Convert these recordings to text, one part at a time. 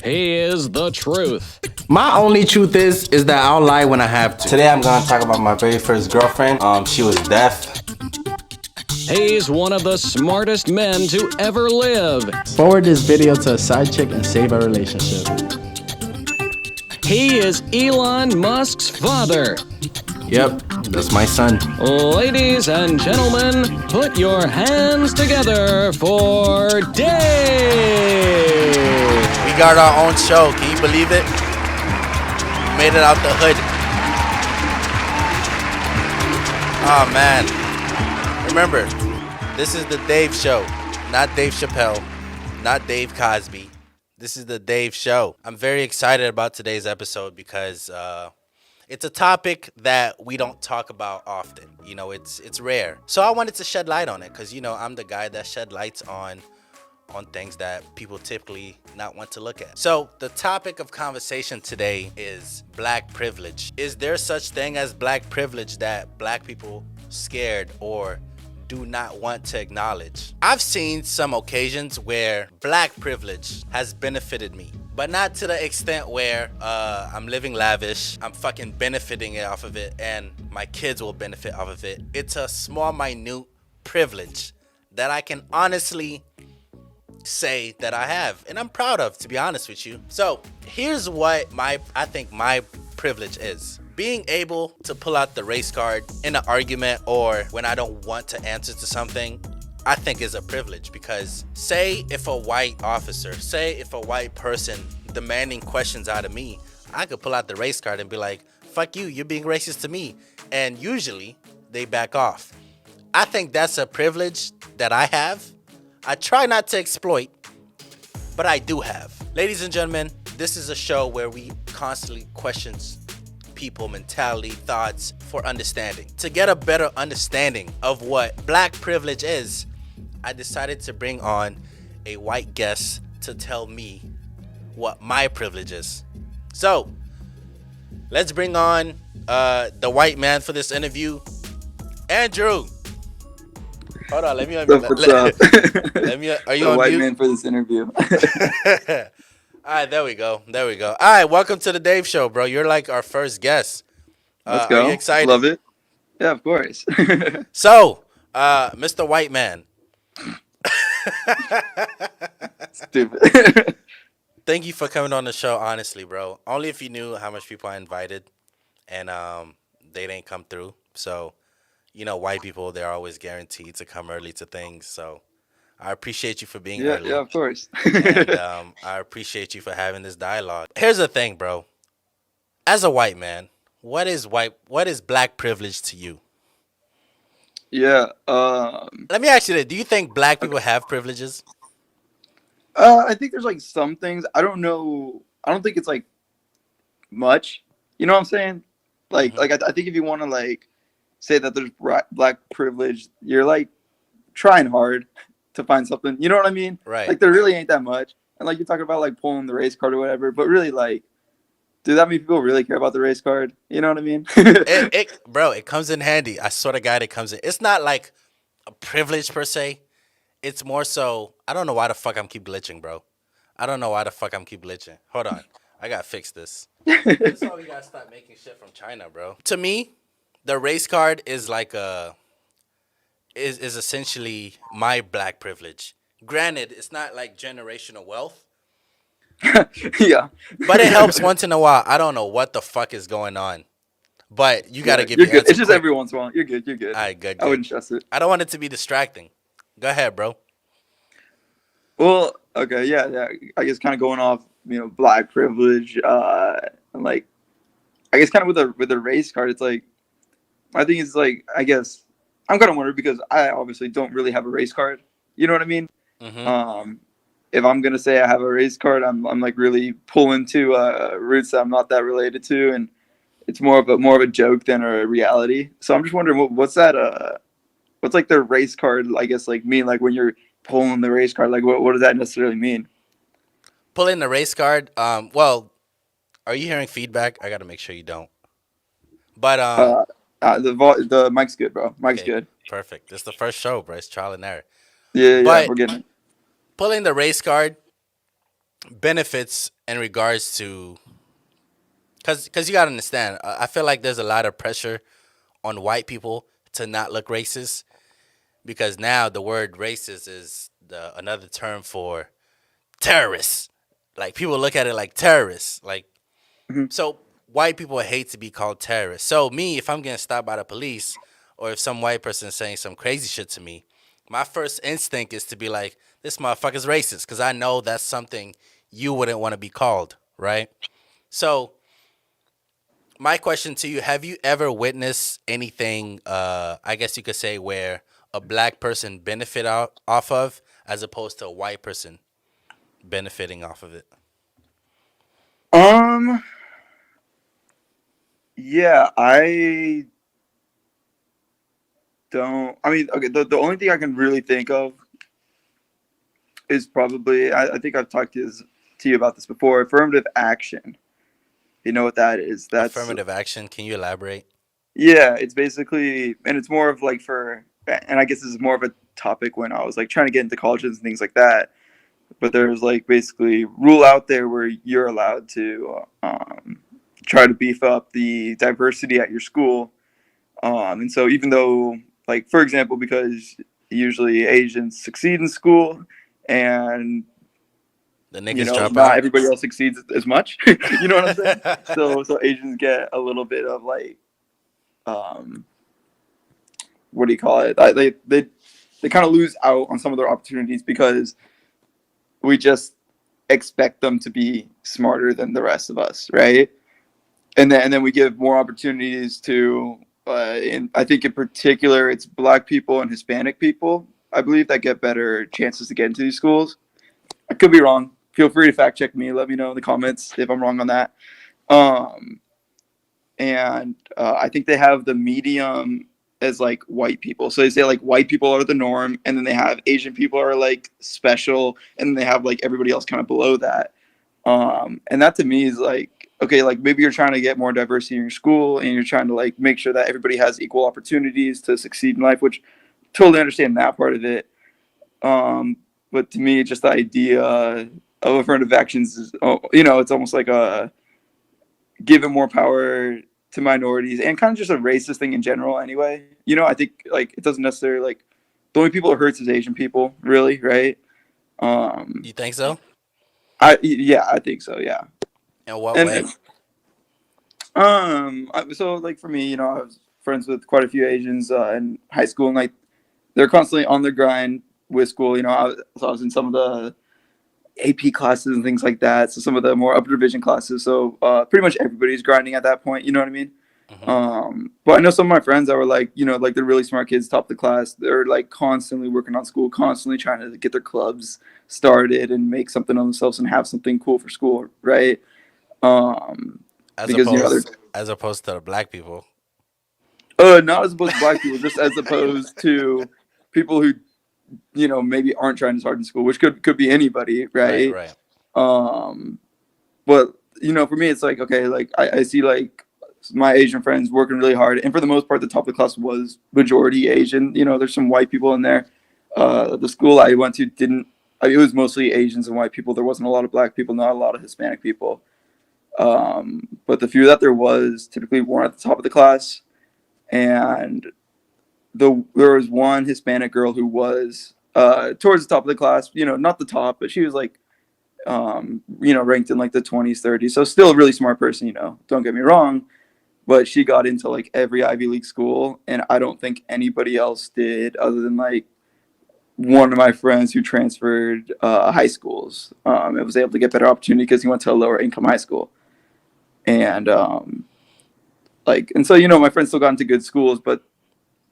He is the truth. My only truth is that I'll lie when I have to. Today I'm gonna talk about my very first girlfriend. She was deaf. He's one of the smartest men to ever live. Forward this video to a side chick and save a relationship. He is Elon Musk's father. Yep, that's my son. Ladies and gentlemen, put your hands together for Dave. We got our own show. Can you believe it? We made it out the hood. Oh, man. Remember, this is the Dave Show. Not Dave Chappelle. Not Dave Cosby. This is the Dave Show. I'm very excited about today's episode because it's a topic that we don't talk about often. You know, it's rare. So I wanted to shed light on it because, you know, I'm the guy that shed lights on things that people typically not want to look at. So the topic of conversation today is black privilege. Is there such thing as black privilege that black people scared or do not want to acknowledge? I've seen some occasions where black privilege has benefited me, but not to the extent where I'm living lavish, I'm fucking benefiting off of it, and my kids will benefit off of it. It's a small, minute privilege that I can honestly say that I have, and I'm proud of, to be honest with you. So here's what I think my privilege is. Being able to pull out the race card in an argument or when I don't want to answer to something, I think is a privilege. Because say if a white officer, say if a white person demanding questions out of me, I could pull out the race card and be like, fuck you, you're being racist to me. And usually they back off. I think that's a privilege that I have. I try not to exploit, but I do have. Ladies and gentlemen, this is a show where we constantly questions people, mentality, thoughts for understanding. To get a better understanding of what black privilege is, I decided to bring on a white guest to tell me what my privilege is. So, let's bring on the white man for this interview, Andrew. Hold on, let me What's up? Are you the on white mute? man for this interview. All right, there we go. All right, welcome to the Dave Show, bro. You're like our first guest. Let's go. Are you excited? Love it. Yeah, of course. So, Mr. White Man. Stupid. Thank you for coming on the show, honestly, bro. Only if you knew how much people I invited and they didn't come through. So, you know, white people, they're always guaranteed to come early to things. So, I appreciate you for being early. Yeah, of course. And I appreciate you for having this dialogue. Here's the thing, bro. As a white man, what is black privilege to you? Yeah. Let me ask you this. Do you think black people have privileges? I think there's like some things. I don't know. I don't think it's like much. You know what I'm saying? Like, I think if you want to like say that there's black privilege, you're like trying hard to find something. You know what I mean? Right. Like there really ain't that much. And like you're talking about like pulling the race card or whatever, but really like, do that many people really care about the race card? You know what I mean? Bro, it comes in handy. I swear to God, it comes in. It's not like a privilege per se. It's more so, I don't know why the fuck I'm keep glitching, bro. I don't know why the fuck I'm keep glitching. Hold on. I gotta fix this. This is why we gotta stop making shit from China, bro. To me, the race card is like is essentially my black privilege. Granted, it's not like generational wealth. Yeah. But it helps once in a while. I don't know what the fuck is going on. But you got to give you're your good. answer It's just quick. every once in a while. You're good. You're good. All right, good. I wouldn't stress it. I don't want it to be distracting. Go ahead, bro. Well, okay, yeah. I guess kind of going off, black privilege, and like, I guess kind of with the race card, it's like, I think it's like, I guess I'm kind of wondering because I obviously don't really have a race card. You know what I mean? Mm-hmm. If I'm gonna say I have a race card, I'm like really pulling to roots that I'm not that related to, and it's more of a joke than a reality. So I'm just wondering what's that what's like the race card, I guess, like mean, like when you're pulling the race card, like what does that necessarily mean? Pulling the race card. Well, are you hearing feedback? I got to make sure you don't. But the mic's good, bro. Mic's okay, good. Perfect. This is the first show, bro. It's trial and error. Yeah, But we're getting it. Pulling the race card benefits in regards to, cause you gotta understand. I feel like there's a lot of pressure on white people to not look racist because now the word racist is another term for terrorists. Like people look at it like terrorists. Like Mhm. so white people hate to be called terrorists. So me, if I'm getting stopped by the police or if some white person is saying some crazy shit to me, my first instinct is to be like, this motherfucker's racist because I know that's something you wouldn't want to be called, right? So my question to you, have you ever witnessed anything, I guess you could say, where a black person benefit off of as opposed to a white person benefiting off of it? Um, yeah, I don't. I mean, okay, the only thing I can really think of is probably I think I've talked to you about this before. Affirmative action. You know what that is? That's Affirmative action. Can you elaborate? yeah. It's basically, and it's more of like for, and I guess this is more of a topic when I was like trying to get into colleges and things like that. But there's like basically rule out there where you're allowed to try to beef up the diversity at your school. And so even though, like for example, because usually Asians succeed in school, and The niggas drop not out. everybody else succeeds as much. You know what I'm saying? So Asians get a little bit of like um, what do you call it? They kind of lose out on some of their opportunities because we just expect them to be smarter than the rest of us, right? And then we give more opportunities to, I think in particular, it's Black people and Hispanic people, I believe, that get better chances to get into these schools. I could be wrong. Feel free to fact check me. Let me know in the comments if I'm wrong on that. Um, and I think they have the medium as like white people. So they say like white people are the norm, and then they have Asian people are like special, and then they have like everybody else kind of below that. And that to me is like, okay, like maybe you're trying to get more diversity in your school, and you're trying to like make sure that everybody has equal opportunities to succeed in life, which totally understand that part of it. But to me, just the idea of affirmative actions is, it's almost like a giving more power to minorities and kind of just a racist thing in general anyway. I think like it doesn't necessarily like the only people it hurts is Asian people, really, right? You think so? I think so, yeah. In what And way? so like for me, I was friends with quite a few Asians in high school, and like they're constantly on their grind with school. So I was in some of the AP classes and things like that. So some of the more upper division classes. So pretty much everybody's grinding at that point. You know what I mean? Hmm. But I know some of my friends that were like, like they're really smart kids, top of the class. They're like constantly working on school, constantly trying to get their clubs started and make something of themselves and have something cool for school, right? Um, As because they're opposed to the black people. not as opposed to Black people, just as opposed to people who maybe aren't trying as hard in school, which could be anybody, Right, right? right. Um, but for me, it's like, okay, like I see like my Asian friends working really hard, and for the most part, the top of the class was majority Asian. There's some white people in there. The school I went to didn't. It was mostly Asians and white people. There wasn't a lot of Black people, not a lot of Hispanic people. But the few that there was typically weren't at the top of the class, and there was one Hispanic girl who was towards the top of the class. Not the top, but she was like ranked in like the 20s, 30s. So still a really smart person. Don't get me wrong, but she got into like every Ivy League school, and I don't think anybody else did, other than like one of my friends who transferred high schools. It was able to get better opportunity because he went to a lower income high school, and so my friends still got into good schools, but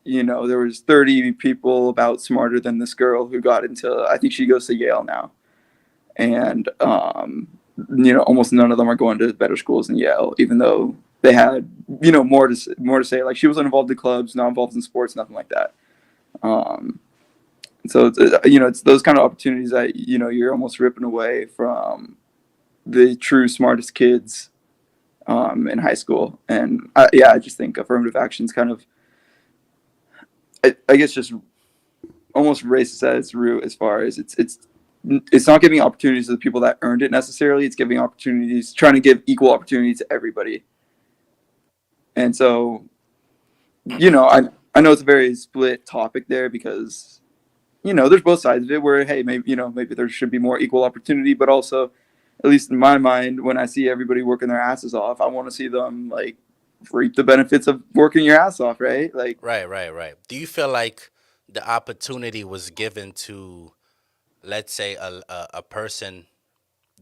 there was 30 people about smarter than this girl who got into, I think she goes to Yale now. And, almost none of them are going to better schools than Yale, even though they had, more to say. Like she wasn't involved in clubs, not involved in sports, nothing like that. So, it's those kind of opportunities that, you're almost ripping away from the true smartest kids in high school. And I just think affirmative action is kind of, I guess just almost racist at its root, as far as it's it's not giving opportunities to the people that earned it necessarily. It's giving opportunities, trying to give equal opportunity to everybody. And so, I know it's a very split topic there because, there's both sides of it where, hey, maybe there should be more equal opportunity, but also, at least in my mind, when I see everybody working their asses off, I want to see them like reap the benefits of working your ass off, right? Like, Right. Do you feel like the opportunity was given to, let's say, a person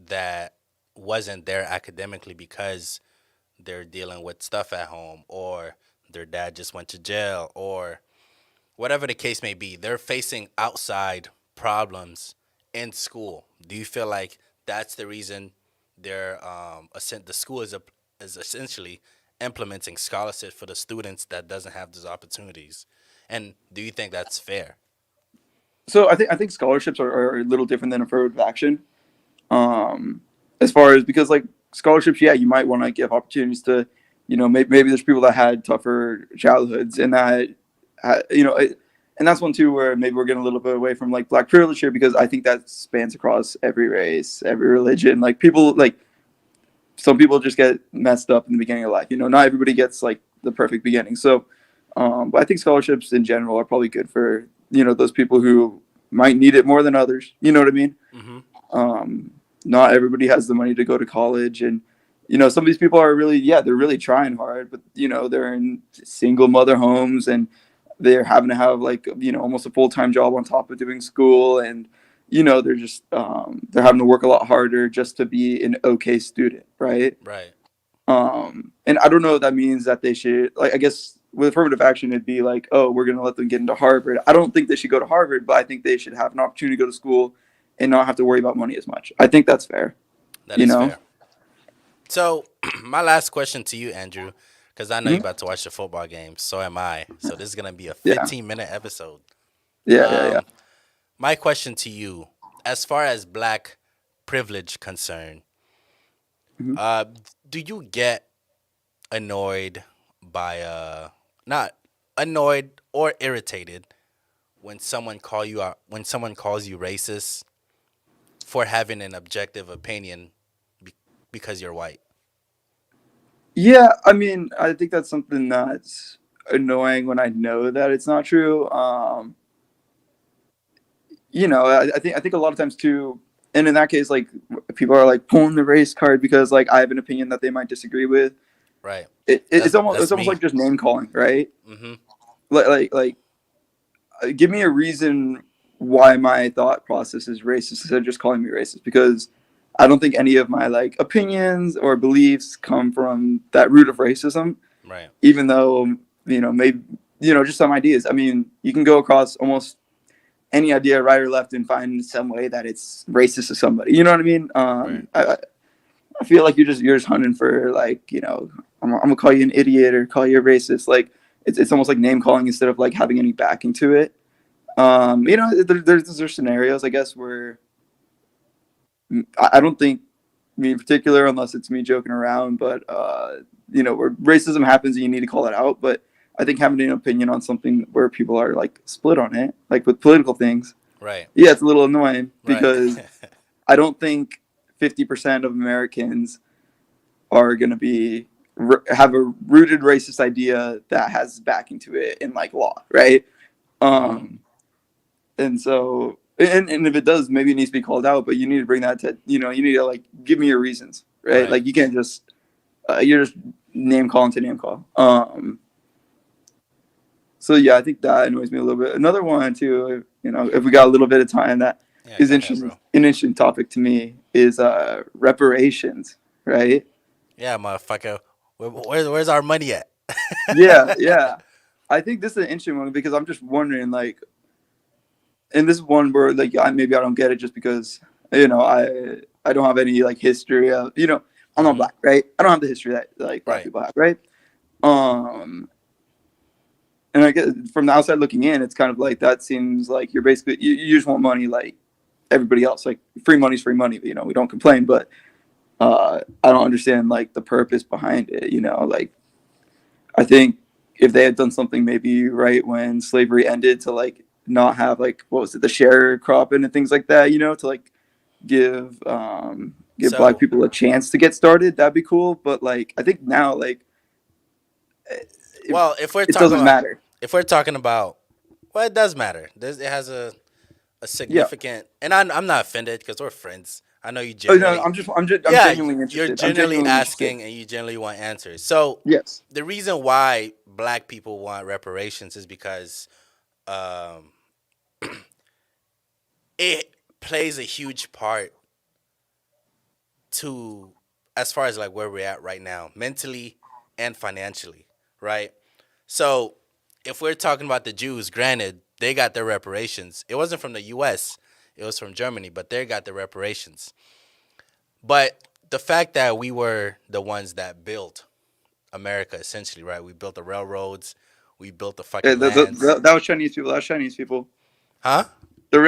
that wasn't there academically because they're dealing with stuff at home, or their dad just went to jail, or whatever the case may be, they're facing outside problems in school. Do you feel like that's the reason the school is essentially implementing scholarships for the students that doesn't have those opportunities? And do you think that's fair? so I think scholarships are a little different than affirmative action. As far as, because like scholarships, yeah, you might want to give opportunities to, maybe there's people that had tougher childhoods and that, and that's one too where maybe we're getting a little bit away from like black privilege here, because I think that spans across every race, every religion. Like people, like some people just get messed up in the beginning of life. Not everybody gets like the perfect beginning. So, but I think scholarships in general are probably good for, those people who might need it more than others. You know what I mean? Not everybody has the money to go to college, and some of these people are really, they're really trying hard, but they're in single mother homes, and they're having to have like almost a full-time job on top of doing school, and they're just they're having to work a lot harder just to be an okay student, right? Right. And I don't know if that means that they should, like, I guess with affirmative action it'd be like, oh, we're going to let them get into Harvard. I don't think they should go to Harvard, but I think they should have an opportunity to go to school and not have to worry about money as much. I think that's fair. That is fair. So, my last question to you, Andrew, because I know you're about to watch the football game. So am I. So this is gonna be a 15-minute episode. Yeah. My question to you, as far as black privilege concerned, do you get annoyed by not annoyed or irritated when someone calls you racist for having an objective opinion because you're white? Yeah, I mean, I think that's something that's annoying when I know that it's not true. I think a lot of times too, and in that case, like people are like pulling the race card because like I have an opinion that they might disagree with. Right. It's almost like just name calling, right? Mm-hmm. Like, give me a reason why my thought process is racist instead of just calling me racist, because I don't think any of my like opinions or beliefs come from that root of racism. Right. Even though, maybe, just some ideas. I mean, you can go across almost any idea, right or left, and find some way that it's racist to somebody. You know what I mean? Right. I feel like you're just hunting for like, I'm gonna call you an idiot or call you a racist. Like it's almost like name calling instead of like having any backing to it. There's scenarios, I guess, where I don't think me in particular, unless it's me joking around, but where racism happens and you need to call it out. But I think having an opinion on something where people are like split on it, like with political things, right? Yeah, it's a little annoying because right. I don't think 50% of Americans are going to have a rooted racist idea that has backing to it in like law, right? And so, and if it does, maybe it needs to be called out, but you need to bring that to, you need to like, give me your reasons, right? Like you can't just, you're just name calling to name call. So yeah, I think that annoys me a little bit. Another one too, if we got a little bit of time, that is interesting. An interesting topic to me is reparations, right? Yeah, motherfucker. Where's our money at? yeah. I think this is an interesting one because I'm just wondering, like, and this is one where like maybe I don't get it just because I don't have any like history of I'm not black, right? I don't have the history that like black people have, right? And I guess from the outside looking in, it's kind of like that seems like you're basically you just want money like everybody else. Like free money's free money. We don't complain, but I don't understand like the purpose behind it. Like I think if they had done something maybe right when slavery ended to like not have like what was it, the sharecropping and things like that, to like give So, black people a chance to get started, that'd be cool. But like, I think now, like, it, well, if we're it talking doesn't about, matter. well, it does matter. It has a Yeah. significant, and I'm not offended because we're friends. I know you Oh no, genuinely, I'm yeah, genuinely you're interested. I'm genuinely genuinely interested. asking and you genuinely want answers. So Yes. the reason why black people want reparations is because um, it plays a huge part to as far as like where we're at right now, mentally and financially, right? So if we're talking about the Jews, granted, they got their reparations. It wasn't from the US, it was from Germany, but they got the reparations. But the fact that we were the ones that built America essentially, right? We built the railroads, we built the Yeah, fucking lands. that was Chinese people. That was Chinese people. Huh? The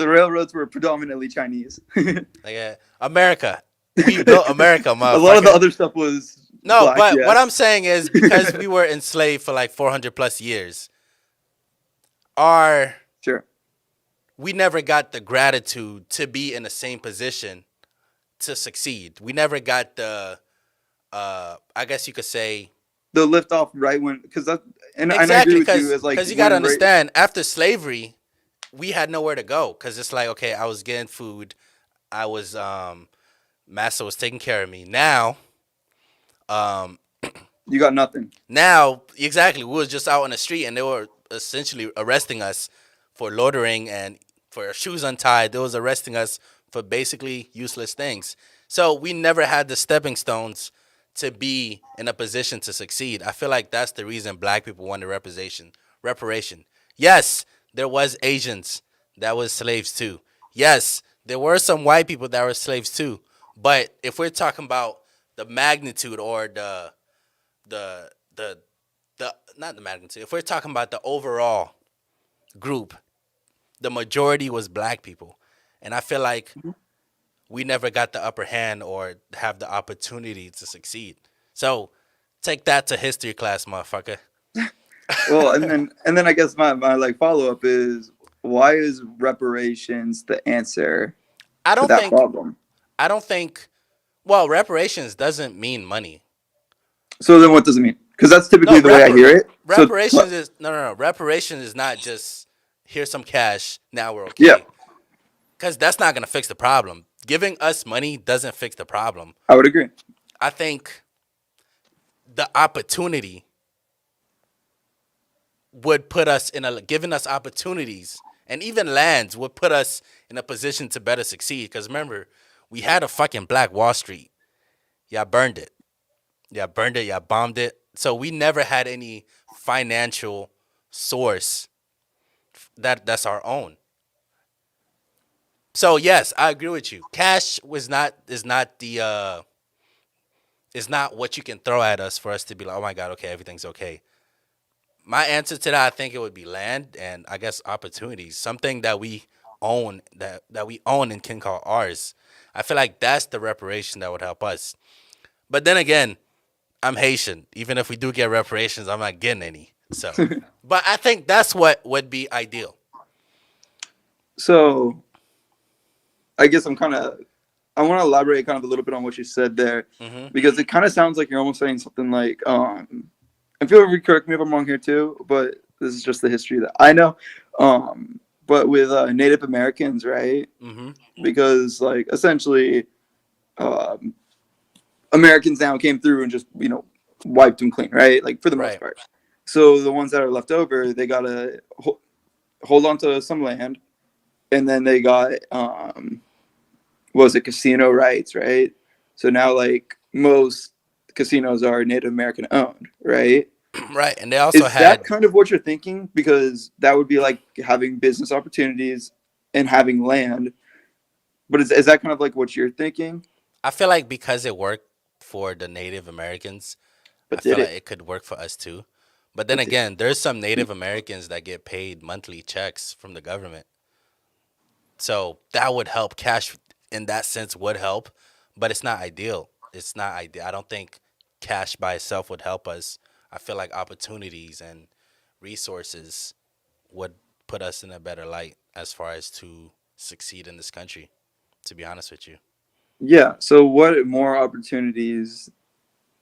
railroads were predominantly Chinese. Like America. We built America, A lot of the motherfucker. other stuff was No, black. but what Yes. I'm saying is because we were enslaved for like 400 plus years, our Sure. we never got the gratitude to be in the same position to succeed. We never got the I guess you could say The lift off right when because that and I agree exactly with you as like because you got to when right. understand after slavery we had nowhere to go because it's like okay I was getting food, I was master was taking care of me. Um You got nothing. Now, exactly, we was just out on the street and they were essentially arresting us for loitering and for our shoes untied. They was arresting us for basically useless things. So we never had the stepping stones to be in a position to succeed. I feel like that's the reason black people wanted reparation. Reparation. Yes, there was Asians that was slaves too. Yes, there were some white people that were slaves too. But if we're talking about the magnitude or the the the not the magnitude. If we're talking about the overall group, the majority was black people, and I feel like we never got the upper hand or have the opportunity to succeed. So take that to history class, motherfucker. Well, and then I guess my like follow up is why is reparations the answer I to don't that think problem? I don't think well reparations doesn't mean money. So then what does it mean? Because that's typically No, the way I hear it. So reparations is no. Reparations is not just here's some cash. Now we're yeah, okay. Because that's not going to fix the problem. Giving us money doesn't fix the problem. I would agree. I think the opportunity would put us in a, giving us opportunities and even lands would put us in a position to better succeed. Because remember, we had a fucking Black Wall Street. Y'all burned it. Y'all burned it. Y'all bombed it. So we never had any financial source that's our own. So yes, I agree with you. Cash is not what you can throw at us for us to be like, oh my God, okay, everything's okay. My answer to that, I think it would be land and I guess opportunities, something that we own that we own and can call ours. I feel like that's the reparation that would help us. But then again, I'm Haitian. Even if we do get reparations, I'm not getting any. So, but I think that's what would be ideal. So I guess I want to elaborate kind of a little bit on what you said there Hmm. because it kind of sounds like you're almost saying something like and feel free to correct me if I'm wrong here too, but this is just the history that I know. But with Native Americans, right? Hmm. Because like essentially, um, Americans now came through and just wiped them clean, right? Like for the most Right. part. So the ones that are left over, they gotta hold on to some land, and then they got what was it, casino rights, right? So now like most casinos are Native American owned, right? Right. And they also Is that had kind of what you're thinking? Because that would be like having business opportunities and having land. But is that kind of like what you're thinking? I feel like because it worked for the Native Americans, I But feel did like it? it could work for us too. But then But did, again, there's some Native Americans that get paid monthly checks from the government. So that would help. Cash in that sense would help, but it's not ideal. It's not ideal. I don't think cash by itself would help us. I feel like opportunities and resources would put us in a better light as far as to succeed in this country. to be honest with you. Yeah. So what more opportunities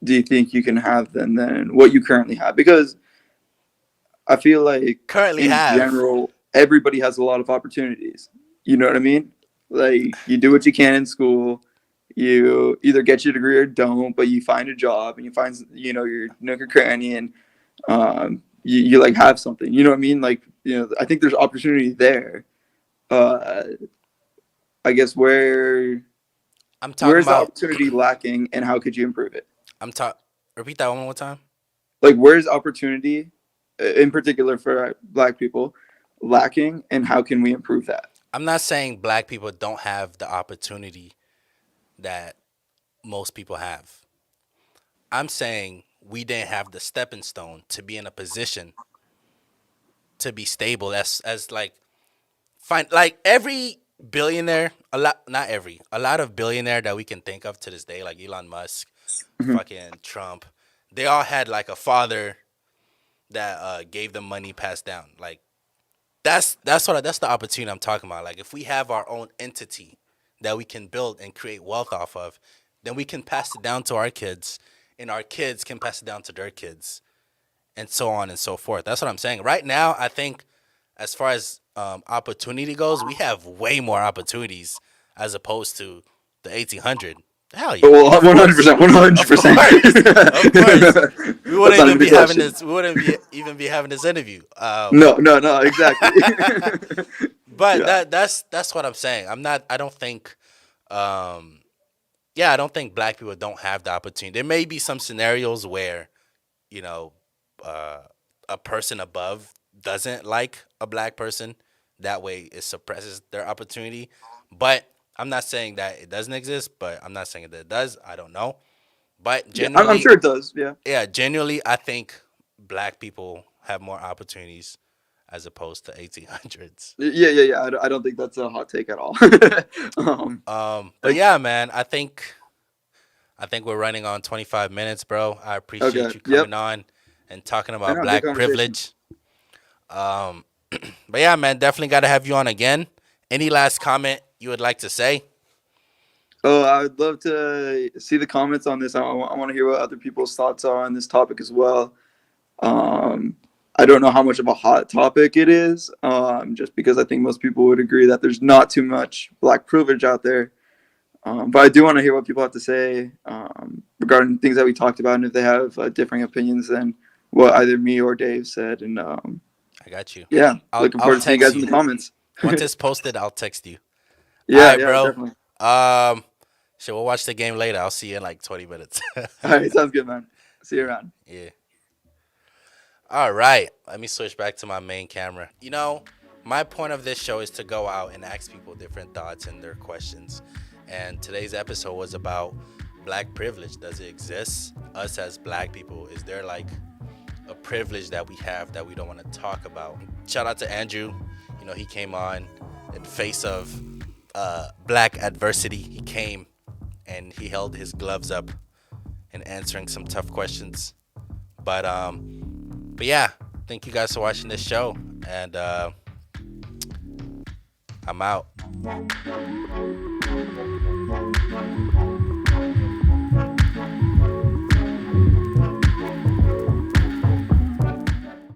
do you think you can have than what you currently have? Because I feel like Currently in have. general, everybody has a lot of opportunities. You know what I mean? Like you do what you can in school. You either get your degree or don't, but you find a job and you find your nook or cranny and you like have something. You know what I mean? Like I think there's opportunity there. Uh, I guess I'm talking where's the about. opportunity lacking and how could you improve it? Repeat that one more time. Like where's opportunity in particular for Black people lacking and how can we improve that? I'm not saying black people don't have the opportunity that most people have. I'm saying we didn't have the stepping stone to be in a position to be stable as like fine, like every billionaire, a lot of billionaire that we can think of to this day, like Elon Musk, Mhm. fucking Trump, they all had like a father that gave them money passed down. Like that's the opportunity I'm talking about. Like if we have our own entity that we can build and create wealth off of, then we can pass it down to our kids, and our kids can pass it down to their kids, and so on and so forth. That's what I'm saying. Right now, I think as far as opportunity goes, we have way more opportunities as opposed to the 1800. Hell yeah, Well, of course, 100%, 100%. of course. We That's wouldn't not even even be the having question. this. We wouldn't be even be having this interview. No, exactly. But Yeah. that's what I'm saying. I don't think. Yeah, I don't think black people don't have the opportunity. There may be some scenarios where, you know, uh, a person above doesn't like a black person. That way, it suppresses their opportunity. But I'm not saying that it doesn't exist. But I'm not saying that it does. I don't know. But Yeah, I'm genuinely, sure it does. Yeah. yeah, genuinely, I think black people have more opportunities as opposed to 1800s. Yeah. I don't think that's a hot take at all. um, But like, yeah, man, I think we're running on 25 minutes, bro. I okay. appreciate you Yep. coming on and talking I about know. Good black conversation. privilege. Um, but yeah, man, definitely got to have you on again. Any last comment you would like to say? Oh, I would love to see the comments on this. I want to hear what other people's thoughts are on this topic as well. Um, I don't know how much of a hot topic it is, just because I think most people would agree that there's not too much Black privilege out there. But I do want to hear what people have to say regarding things that we talked about, and if they have differing opinions than what either me or Dave said. And I got you. yeah, I'll looking I'll forward to seeing you text guys in the you. comments. Once it's posted, I'll text you. All Yeah, right, bro. definitely. So we'll watch the game later. I'll see you in like 20 minutes. All right, sounds good, man. See you around. Yeah. All right. Let me switch back to my main camera. My point of this show is to go out and ask people different thoughts and their questions. And today's episode was about black privilege. Does it exist? Us as black people, is there like a privilege that we have that we don't want to talk about? Shout out to Andrew. He came on in face of black adversity. He came and he held his gloves up in answering some tough questions. But yeah, thank you guys for watching this show, and I'm out.